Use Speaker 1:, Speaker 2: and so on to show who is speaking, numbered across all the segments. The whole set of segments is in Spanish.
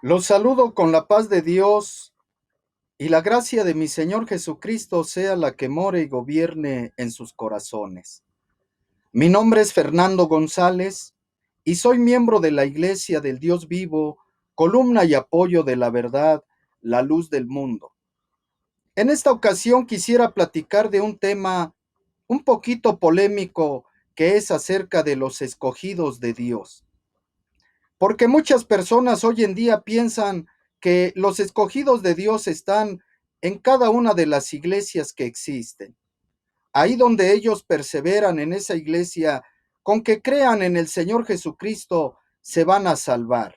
Speaker 1: Los saludo con la paz de Dios y la gracia de mi Señor Jesucristo sea la que more y gobierne en sus corazones. Mi nombre es Fernando González y soy miembro de la Iglesia del Dios Vivo, columna y apoyo de la verdad, la luz del mundo. En esta ocasión quisiera platicar de un tema un poquito polémico que es acerca de los escogidos de Dios. Porque muchas personas hoy en día piensan que los escogidos de Dios están en cada una de las iglesias que existen. Ahí donde ellos perseveran en esa iglesia, con que crean en el Señor Jesucristo, se van a salvar.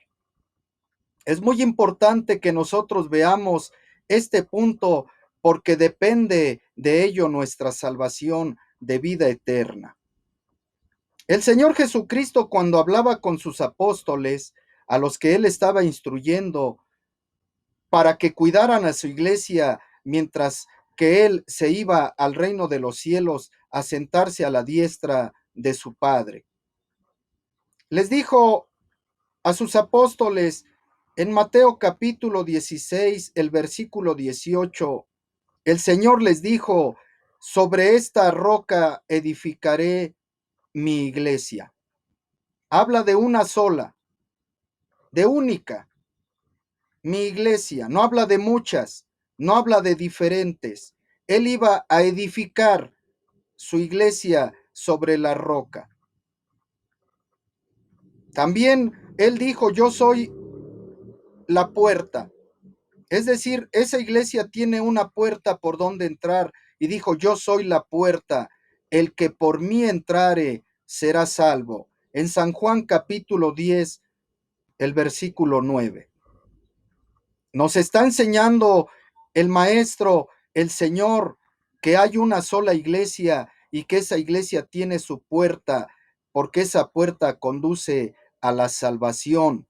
Speaker 1: Es muy importante que nosotros veamos este punto porque depende de ello nuestra salvación de vida eterna. El Señor Jesucristo, cuando hablaba con sus apóstoles, a los que él estaba instruyendo para que cuidaran a su iglesia mientras que él se iba al reino de los cielos a sentarse a la diestra de su Padre, les dijo a sus apóstoles en Mateo capítulo 16, el versículo 18, el Señor les dijo: sobre esta roca edificaré mi iglesia. Habla de una sola, de única, mi iglesia. No habla de muchas, no habla de diferentes. Él iba a edificar su iglesia sobre la roca. También él dijo: yo soy la puerta. Es decir, esa iglesia tiene una puerta por donde entrar, y dijo: yo soy la puerta, el que por mí entrare será salvo. En San Juan capítulo 10, el versículo 9. Nos está enseñando el Maestro, el Señor, que hay una sola iglesia y que esa iglesia tiene su puerta, porque esa puerta conduce a la salvación,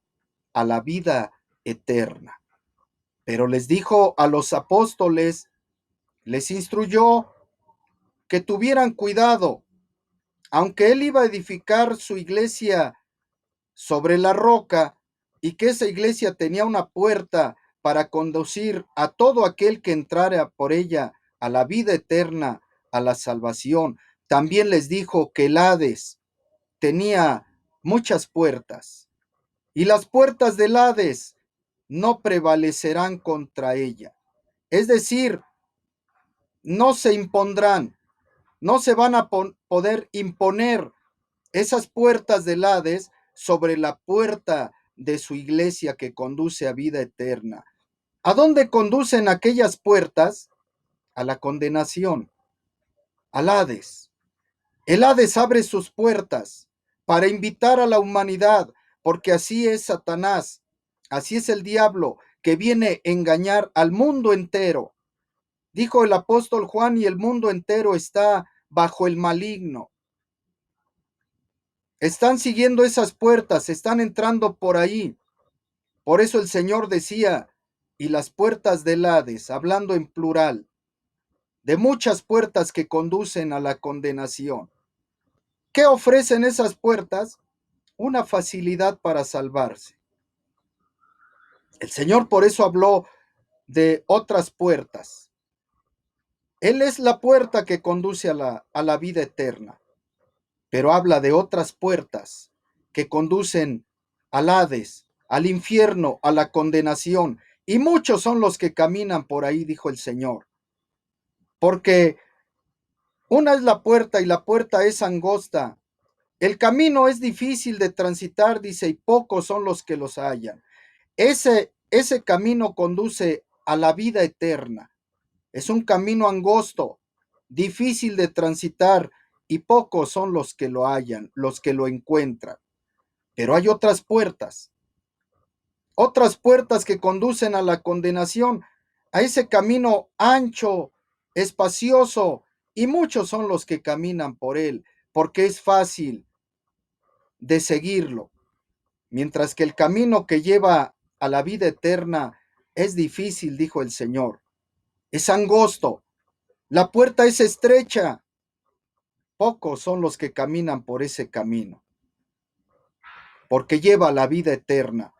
Speaker 1: a la vida eterna. Pero les dijo a los apóstoles, les instruyó que tuvieran cuidado, aunque él iba a edificar su iglesia sobre la roca y que esa iglesia tenía una puerta para conducir a todo aquel que entrara por ella a la vida eterna, a la salvación. También les dijo que el Hades tenía muchas puertas y las puertas del Hades no prevalecerán contra ella. Es decir, no se impondrán, no se van a poder imponer esas puertas del Hades sobre la puerta de su iglesia que conduce a vida eterna. ¿A dónde conducen aquellas puertas? A la condenación, al Hades. El Hades abre sus puertas para invitar a la humanidad, porque así es Satanás, así es el diablo, que viene a engañar al mundo entero. Dijo el apóstol Juan: y el mundo entero está bajo el maligno. Están siguiendo esas puertas, están entrando por ahí. Por eso el Señor decía: y las puertas del Hades, hablando en plural, de muchas puertas que conducen a la condenación. ¿Qué ofrecen esas puertas? Una facilidad para salvarse. El Señor por eso habló de otras puertas. Él es la puerta que conduce a la vida eterna, pero habla de otras puertas que conducen al Hades, al infierno, a la condenación. Y muchos son los que caminan por ahí, dijo el Señor. Porque una es la puerta y la puerta es angosta. El camino es difícil de transitar, dice, y pocos son los que los hallan. Ese camino conduce a la vida eterna. Es un camino angosto, difícil de transitar, y pocos son los que lo hallan, los que lo encuentran. Pero hay otras puertas que conducen a la condenación, a ese camino ancho, espacioso, y muchos son los que caminan por él, porque es fácil de seguirlo, mientras que el camino que lleva a la vida eterna es difícil, dijo el Señor. Es angosto, la puerta es estrecha, pocos son los que caminan por ese camino, porque lleva a la vida eterna,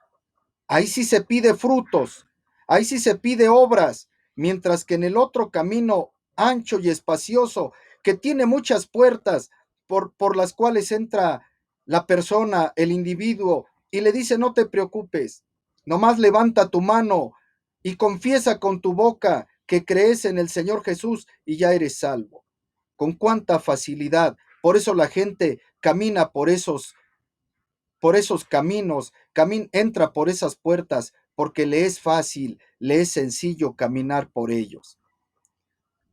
Speaker 1: Ahí sí se pide frutos, ahí sí se pide obras, mientras que en el otro camino ancho y espacioso, que tiene muchas puertas por las cuales entra la persona, el individuo, y le dice, no te preocupes, nomás levanta tu mano y confiesa con tu boca que crees en el Señor Jesús y ya eres salvo. Con cuánta facilidad. Por eso la gente camina por esos caminos, entra por esas puertas, porque le es fácil, le es sencillo caminar por ellos.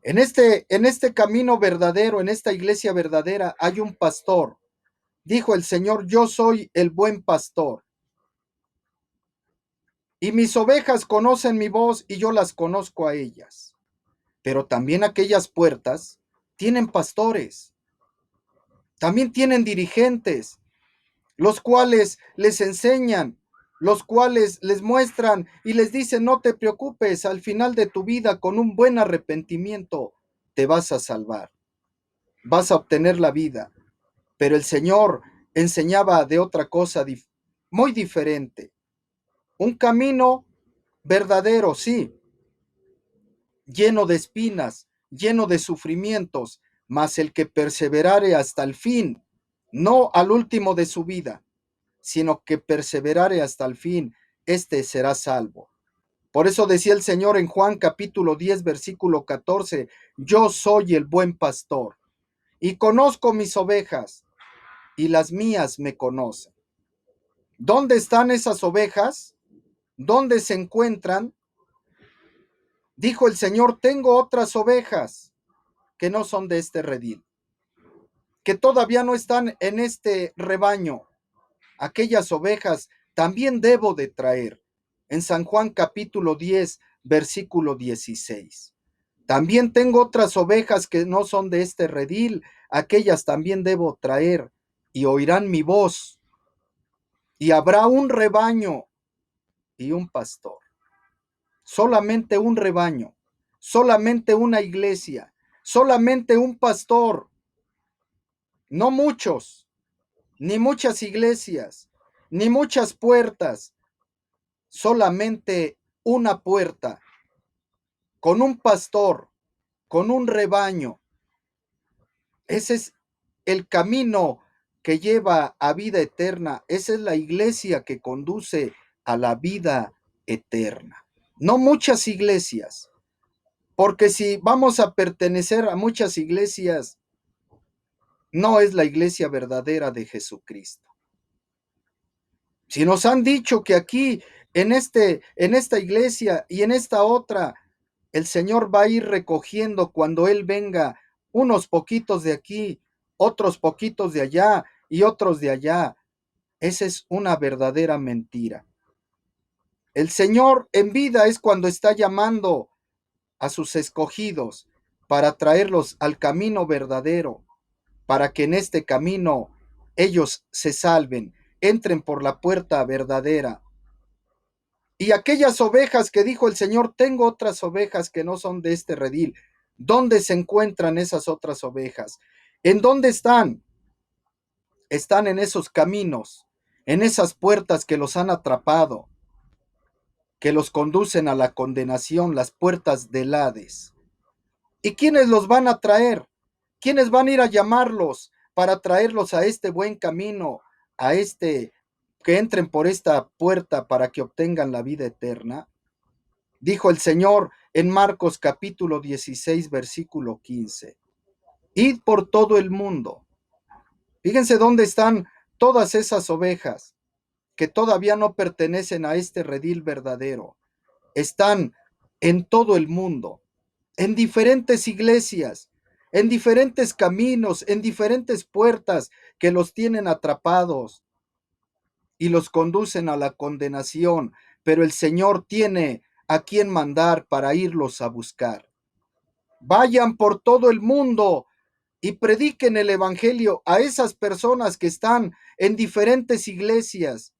Speaker 1: En este camino verdadero, en esta iglesia verdadera, hay un pastor. Dijo el Señor, yo soy el buen pastor. Y mis ovejas conocen mi voz y yo las conozco a ellas. Pero también aquellas puertas tienen pastores, también tienen dirigentes, los cuales les enseñan, los cuales les muestran y les dicen, no te preocupes, al final de tu vida, con un buen arrepentimiento, te vas a salvar, vas a obtener la vida. Pero el Señor enseñaba de otra cosa muy diferente, un camino verdadero, sí, lleno de espinas, lleno de sufrimientos, mas el que perseverare hasta el fin, no al último de su vida, sino que perseverare hasta el fin, éste será salvo. Por eso decía el Señor en Juan capítulo 10, versículo 14, yo soy el buen pastor y conozco mis ovejas y las mías me conocen. ¿Dónde están esas ovejas? ¿Dónde se encuentran? Dijo el Señor, tengo otras ovejas que no son de este redil, que todavía no están en este rebaño. Aquellas ovejas también debo de traer. En San Juan capítulo 10, versículo 16. También tengo otras ovejas que no son de este redil, aquellas también debo traer, y oirán mi voz, y habrá un rebaño y un pastor. Solamente un rebaño, solamente una iglesia, solamente un pastor, no muchos, ni muchas iglesias, ni muchas puertas, solamente una puerta, con un pastor, con un rebaño. Ese es el camino que lleva a vida eterna. Esa es la iglesia que conduce a la vida eterna. No muchas iglesias, porque si vamos a pertenecer a muchas iglesias, no es la iglesia verdadera de Jesucristo. Si nos han dicho que aquí, en esta iglesia y en esta otra, el Señor va a ir recogiendo cuando Él venga unos poquitos de aquí, otros poquitos de allá y otros de allá. Esa es una verdadera mentira. El Señor en vida es cuando está llamando a sus escogidos para traerlos al camino verdadero, para que en este camino ellos se salven, entren por la puerta verdadera. Y aquellas ovejas que dijo el Señor, tengo otras ovejas que no son de este redil. ¿Dónde se encuentran esas otras ovejas? ¿En dónde están? Están en esos caminos, en esas puertas que los han atrapado, que los conducen a la condenación, las puertas del Hades. ¿Y quiénes los van a traer? ¿Quiénes van a ir a llamarlos para traerlos a este buen camino, a este, que entren por esta puerta para que obtengan la vida eterna? Dijo el Señor en Marcos capítulo 16, versículo 15. Id por todo el mundo. Fíjense dónde están todas esas ovejas que todavía no pertenecen a este redil verdadero. Están en todo el mundo, en diferentes iglesias, en diferentes caminos, en diferentes puertas que los tienen atrapados y los conducen a la condenación, pero el Señor tiene a quien mandar para irlos a buscar. Vayan por todo el mundo y prediquen el evangelio a esas personas que están en diferentes iglesias,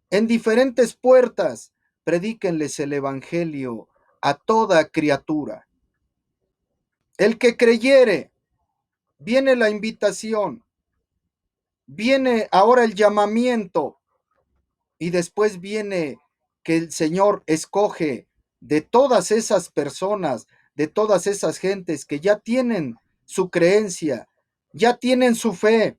Speaker 1: en diferentes puertas. Predíquenles el evangelio a toda criatura. El que creyere, viene la invitación, viene ahora el llamamiento y después viene que el Señor escoge de todas esas personas, de todas esas gentes que ya tienen su creencia, ya tienen su fe.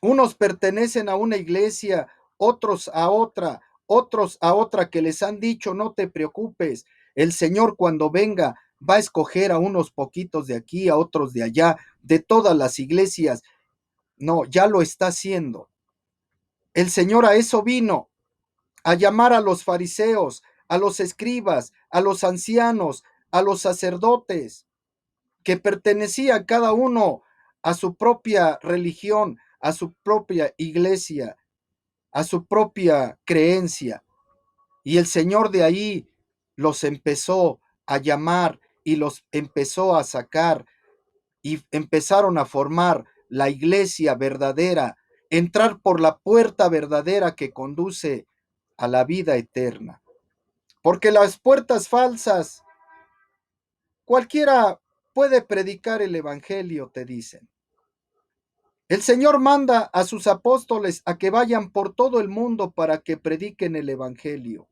Speaker 1: Unos pertenecen a una iglesia, otros a otra que les han dicho, no te preocupes, el Señor cuando venga va a escoger a unos poquitos de aquí, a otros de allá, de todas las iglesias. No, ya lo está haciendo. El Señor a eso vino, a llamar a los fariseos, a los escribas, a los ancianos, a los sacerdotes, que pertenecía cada uno a su propia religión, a su propia iglesia, a su propia creencia. Y el Señor de ahí los empezó a llamar y los empezó a sacar y empezaron a formar la iglesia verdadera, entrar por la puerta verdadera que conduce a la vida eterna. Porque las puertas falsas, cualquiera puede predicar el evangelio, te dicen. El Señor manda a sus apóstoles a que vayan por todo el mundo para que prediquen el evangelio.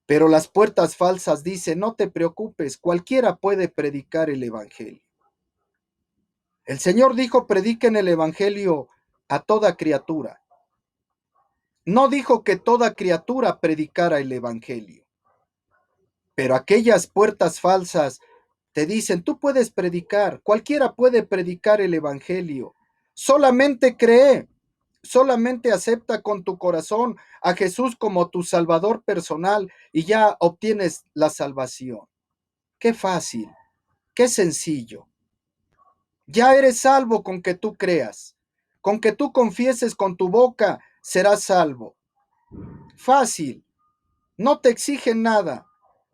Speaker 1: Pero las puertas falsas dicen, no te preocupes, cualquiera puede predicar el evangelio. El Señor dijo, prediquen el evangelio a toda criatura. No dijo que toda criatura predicara el evangelio. Pero aquellas puertas falsas te dicen, tú puedes predicar, cualquiera puede predicar el evangelio. Solamente cree, solamente acepta con tu corazón a Jesús como tu Salvador personal y ya obtienes la salvación. Qué fácil, qué sencillo. Ya eres salvo con que tú creas, con que tú confieses con tu boca, serás salvo. Fácil, no te exigen nada,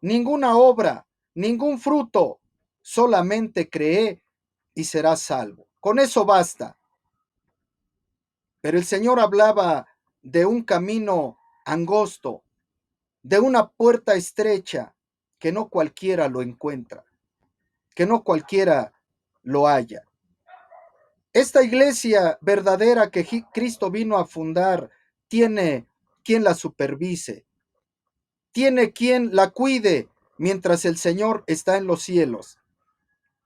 Speaker 1: ninguna obra, ningún fruto, solamente cree y serás salvo. Con eso basta. Pero el Señor hablaba de un camino angosto, de una puerta estrecha, que no cualquiera lo encuentra, que no cualquiera lo halla. Esta iglesia verdadera que Cristo vino a fundar tiene quien la supervise, tiene quien la cuide mientras el Señor está en los cielos.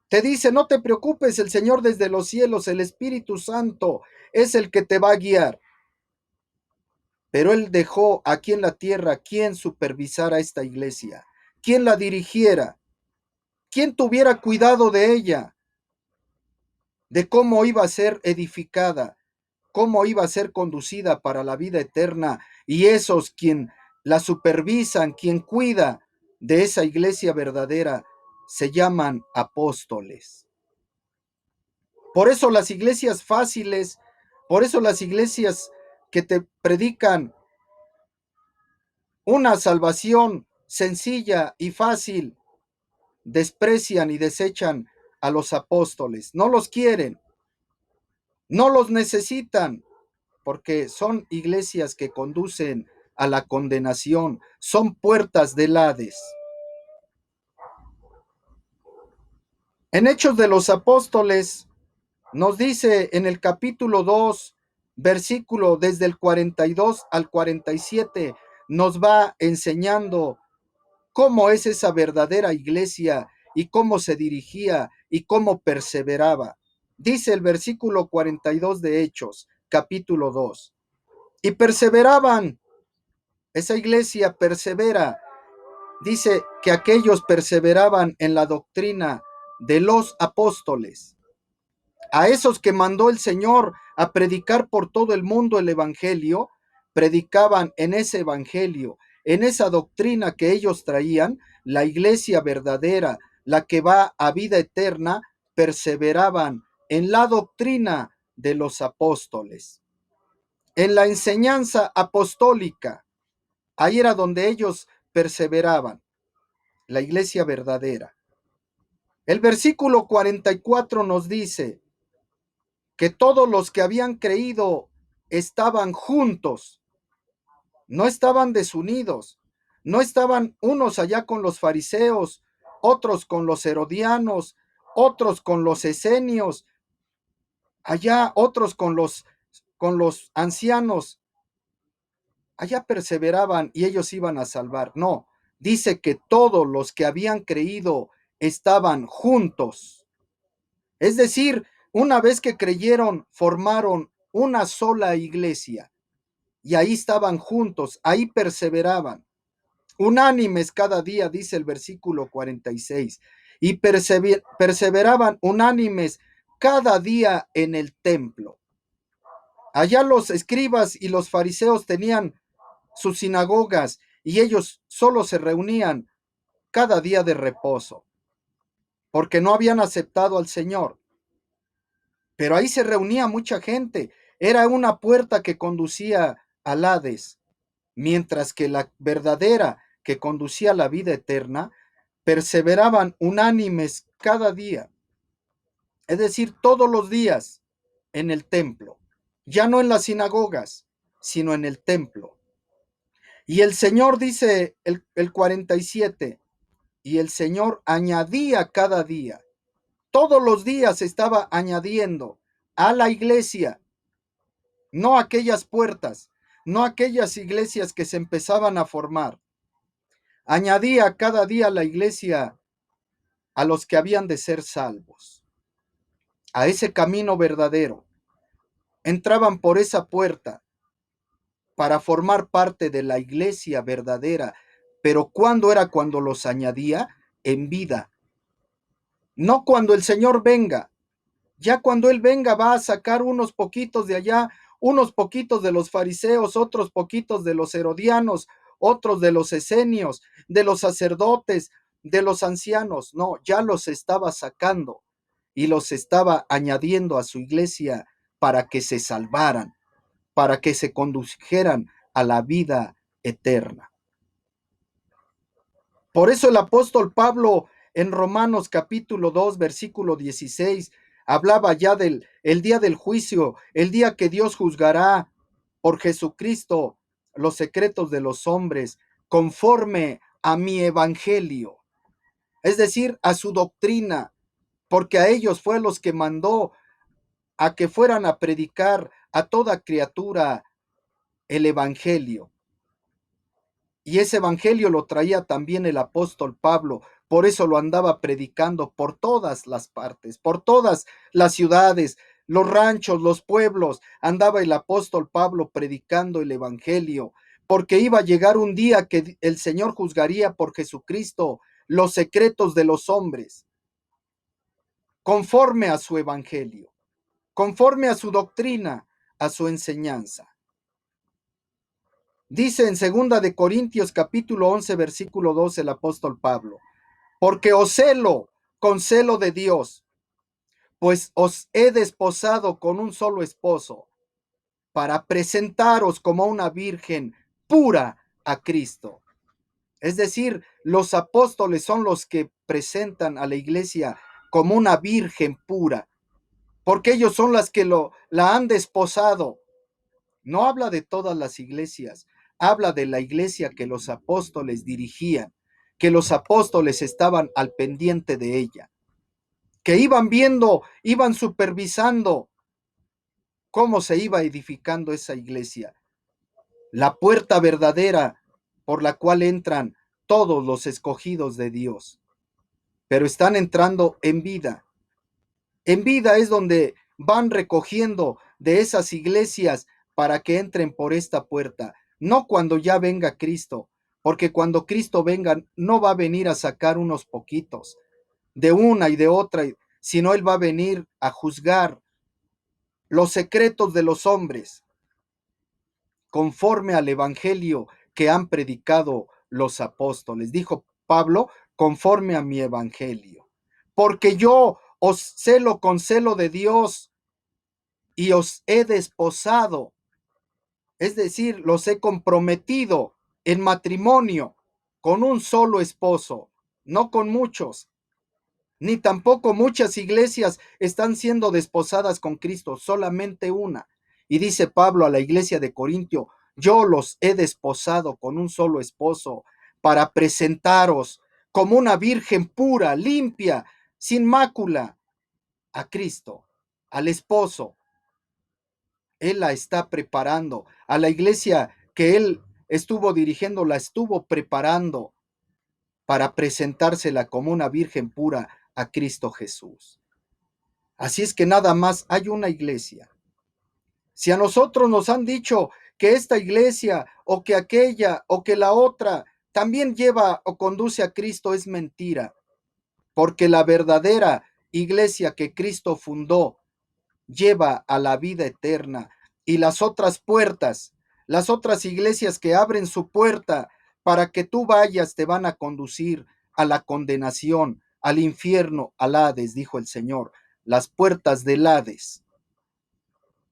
Speaker 1: Te dice, no te preocupes, el Señor desde los cielos, el Espíritu Santo es el que te va a guiar. Pero Él dejó aquí en la tierra quien supervisara esta iglesia, quien la dirigiera, quien tuviera cuidado de ella, de cómo iba a ser edificada, cómo iba a ser conducida para la vida eterna. Y esos quien la supervisan, quien cuida de esa iglesia verdadera, se llaman apóstoles. Por eso las iglesias fáciles, por eso las iglesias que te predican una salvación sencilla y fácil, desprecian y desechan a los apóstoles. No los quieren, no los necesitan, porque son iglesias que conducen a la condenación, son puertas del Hades. En Hechos de los Apóstoles nos dice en el capítulo 2, versículo desde el 42 al 47, nos va enseñando cómo es esa verdadera iglesia y cómo se dirigía y cómo perseveraba. Dice el versículo 42 de Hechos, capítulo 2. Y perseveraban, esa iglesia persevera. Dice que aquellos perseveraban en la doctrina de los apóstoles, a esos que mandó el Señor a predicar por todo el mundo el evangelio, predicaban en ese evangelio, en esa doctrina que ellos traían, la iglesia verdadera, la que va a vida eterna, perseveraban en la doctrina de los apóstoles, en la enseñanza apostólica. Ahí era donde ellos perseveraban, la iglesia verdadera. El versículo 44 nos dice que todos los que habían creído estaban juntos, no estaban desunidos, no estaban unos allá con los fariseos, otros con los herodianos, otros con los esenios, allá otros con los ancianos. allá perseveraban y ellos iban a salvar. No, dice que todos los que habían creído estaban juntos. Es decir, una vez que creyeron, formaron una sola iglesia y ahí estaban juntos, ahí perseveraban. Unánimes cada día, dice el versículo 46, y perseveraban unánimes cada día en el templo. Allá los escribas y los fariseos tenían sus sinagogas y ellos solo se reunían cada día de reposo, porque no habían aceptado al Señor. Pero ahí se reunía mucha gente. Era una puerta que conducía al Hades, mientras que la verdadera que conducía a la vida eterna, perseveraban unánimes cada día, es decir, todos los días en el templo, ya no en las sinagogas, sino en el templo. Y el Señor dice el 47, y el Señor añadía cada día, todos los días estaba añadiendo a la iglesia, no aquellas puertas, no aquellas iglesias que se empezaban a formar. Añadía cada día a la iglesia a los que habían de ser salvos, a ese camino verdadero. Entraban por esa puerta para formar parte de la iglesia verdadera, pero ¿cuándo era cuando los añadía? En vida. No cuando el Señor venga. Ya cuando Él venga va a sacar unos poquitos de allá, unos poquitos de los fariseos, otros poquitos de los herodianos, otros de los esenios, de los sacerdotes, de los ancianos. No, ya los estaba sacando y los estaba añadiendo a su iglesia para que se salvaran, para que se condujeran a la vida eterna. Por eso el apóstol Pablo en Romanos capítulo 2, versículo 16, hablaba ya del el día del juicio, el día que Dios juzgará por Jesucristo los secretos de los hombres, conforme a mi evangelio, es decir, a su doctrina, porque a ellos fue los que mandó a que fueran a predicar a toda criatura el evangelio. Y ese evangelio lo traía también el apóstol Pablo, por eso lo andaba predicando por todas las partes, por todas las ciudades, los ranchos, los pueblos, andaba el apóstol Pablo predicando el evangelio, porque iba a llegar un día que el Señor juzgaría por Jesucristo los secretos de los hombres, conforme a su evangelio, conforme a su doctrina, a su enseñanza. Dice en segunda de Corintios capítulo 11 versículo 12 el apóstol Pablo, porque os celo con celo de Dios, pues os he desposado con un solo esposo, para presentaros como una virgen pura a Cristo. Es decir, los apóstoles son los que presentan a la iglesia como una virgen pura, porque ellos son las que la han desposado. No habla de todas las iglesias, habla de la iglesia que los apóstoles dirigían, que los apóstoles estaban al pendiente de ella, que iban viendo, iban supervisando cómo se iba edificando esa iglesia, la puerta verdadera por la cual entran todos los escogidos de Dios, pero están entrando en vida. En vida es donde van recogiendo de esas iglesias para que entren por esta puerta, no cuando ya venga Cristo, porque cuando Cristo venga no va a venir a sacar unos poquitos de una y de otra, sino Él va a venir a juzgar los secretos de los hombres conforme al evangelio que han predicado los apóstoles. Dijo Pablo, conforme a mi evangelio, porque yo os celo con celo de Dios y os he desposado, es decir, los he comprometido en matrimonio con un solo esposo, no con muchos, ni tampoco muchas iglesias están siendo desposadas con Cristo, solamente una. Y dice Pablo a la iglesia de Corintio, yo los he desposado con un solo esposo para presentaros como una virgen pura, limpia, sin mácula, a Cristo, al esposo. Él la está preparando, a la iglesia que Él estuvo dirigiendo, la estuvo preparando para presentársela como una virgen pura a Cristo Jesús. Así es que nada más hay una iglesia. Si a nosotros nos han dicho que esta iglesia o que aquella o que la otra también lleva o conduce a Cristo, es mentira, porque la verdadera iglesia que Cristo fundó lleva a la vida eterna, y las otras puertas, las otras iglesias que abren su puerta para que tú vayas, te van a conducir a la condenación, al infierno, al Hades, dijo el Señor, las puertas del Hades.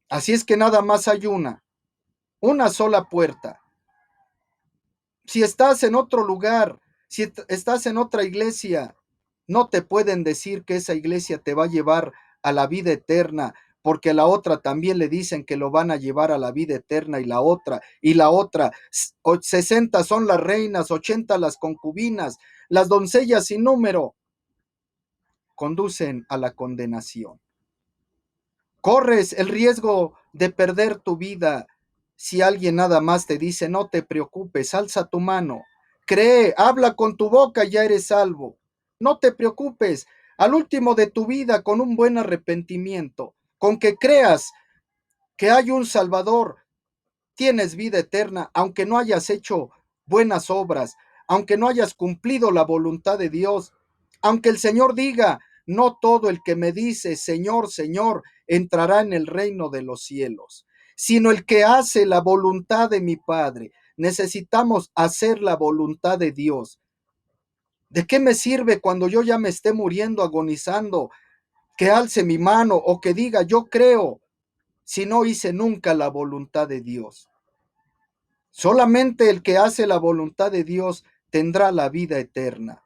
Speaker 1: Así es que nada más hay una sola puerta. Si estás en otro lugar, si estás en otra iglesia, no te pueden decir que esa iglesia te va a llevar a la vida eterna, porque a la otra también le dicen que lo van a llevar a la vida eterna, y la otra, 60 son las reinas, 80 las concubinas, las doncellas sin número, conducen a la condenación. Corres el riesgo de perder tu vida si alguien nada más te dice: no te preocupes, alza tu mano, cree, habla con tu boca, ya eres salvo. No te preocupes, al último de tu vida, con un buen arrepentimiento, con que creas que hay un Salvador, tienes vida eterna, aunque no hayas hecho buenas obras, aunque no hayas cumplido la voluntad de Dios, aunque el Señor diga: no todo el que me dice Señor, Señor, entrará en el reino de los cielos, sino el que hace la voluntad de mi Padre. Necesitamos hacer la voluntad de Dios. ¿De qué me sirve cuando yo ya me esté muriendo, agonizando, que alce mi mano o que diga yo creo, si no hice nunca la voluntad de Dios? Solamente el que hace la voluntad de Dios tendrá la vida eterna.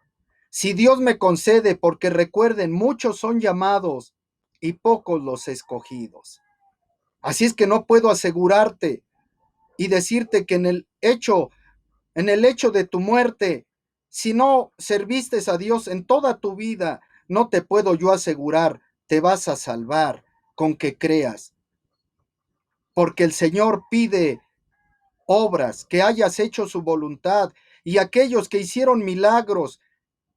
Speaker 1: Si Dios me concede, porque recuerden, muchos son llamados y pocos los escogidos. Así es que no puedo asegurarte y decirte que en el hecho de tu muerte, si no serviste a Dios en toda tu vida, no te puedo yo asegurar, te vas a salvar con que creas. Porque el Señor pide obras, que hayas hecho su voluntad, y aquellos que hicieron milagros,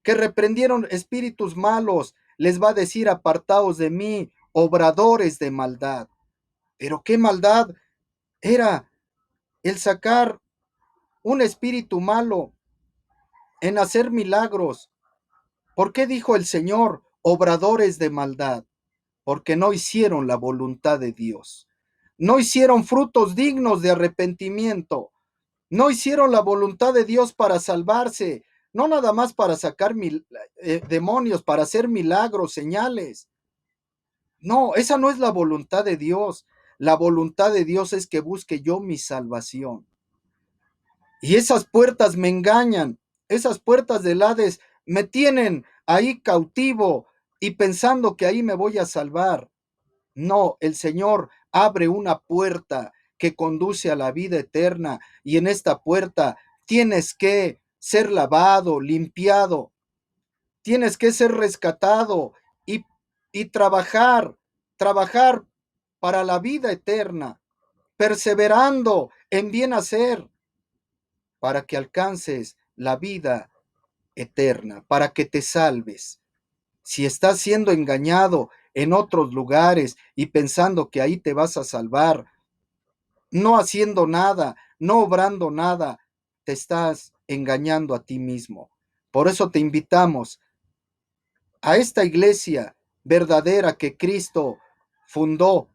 Speaker 1: que reprendieron espíritus malos, les va a decir: apartaos de mí, obradores de maldad. Pero qué maldad era el sacar un espíritu malo, en hacer milagros. ¿Por qué dijo el Señor obradores de maldad? Porque no hicieron la voluntad de Dios, no hicieron frutos dignos de arrepentimiento, no hicieron la voluntad de Dios para salvarse, no nada más para sacar demonios, para hacer milagros, señales. No, esa no es la voluntad de Dios. La voluntad de Dios es que busque yo mi salvación. Y esas puertas me engañan, esas puertas del Hades me tienen ahí cautivo y pensando que ahí me voy a salvar. No, el Señor abre una puerta que conduce a la vida eterna, y en esta puerta tienes que ser lavado, limpiado, tienes que ser rescatado y, y trabajar para la vida eterna, perseverando en bien hacer, para que alcances la vida eterna, para que te salves. Si estás siendo engañado en otros lugares y pensando que ahí te vas a salvar, no haciendo nada, no obrando nada, te estás engañando a ti mismo. Por eso te invitamos a esta iglesia verdadera que Cristo fundó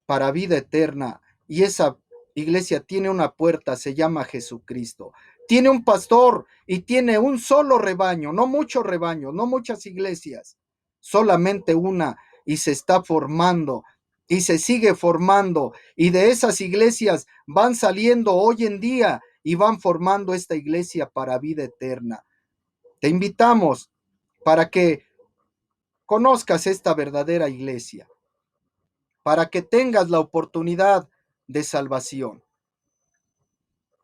Speaker 1: para vida eterna, y esa iglesia tiene una puerta, se llama Jesucristo. Tiene un pastor y tiene un solo rebaño, no muchos rebaños, no muchas iglesias, solamente una, y se está formando y se sigue formando, y de esas iglesias van saliendo hoy en día y van formando esta iglesia para vida eterna. Te invitamos para que conozcas esta verdadera iglesia, para que tengas la oportunidad de salvación.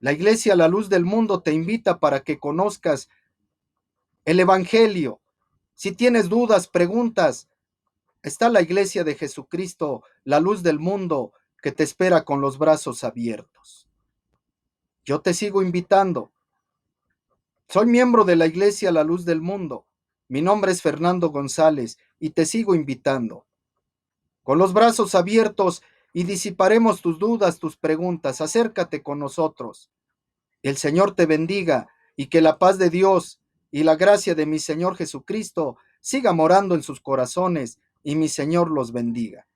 Speaker 1: La iglesia La Luz del Mundo te invita para que conozcas el Evangelio. Si tienes dudas, preguntas, está la iglesia de Jesucristo, La Luz del Mundo, que te espera con los brazos abiertos. Yo te sigo invitando. Soy miembro de la Iglesia La Luz del Mundo. Mi nombre es Fernando González y te sigo invitando. Con los brazos abiertos y disiparemos tus dudas, tus preguntas. Acércate con nosotros. El Señor te bendiga y que la paz de Dios y la gracia de mi Señor Jesucristo siga morando en sus corazones y mi Señor los bendiga.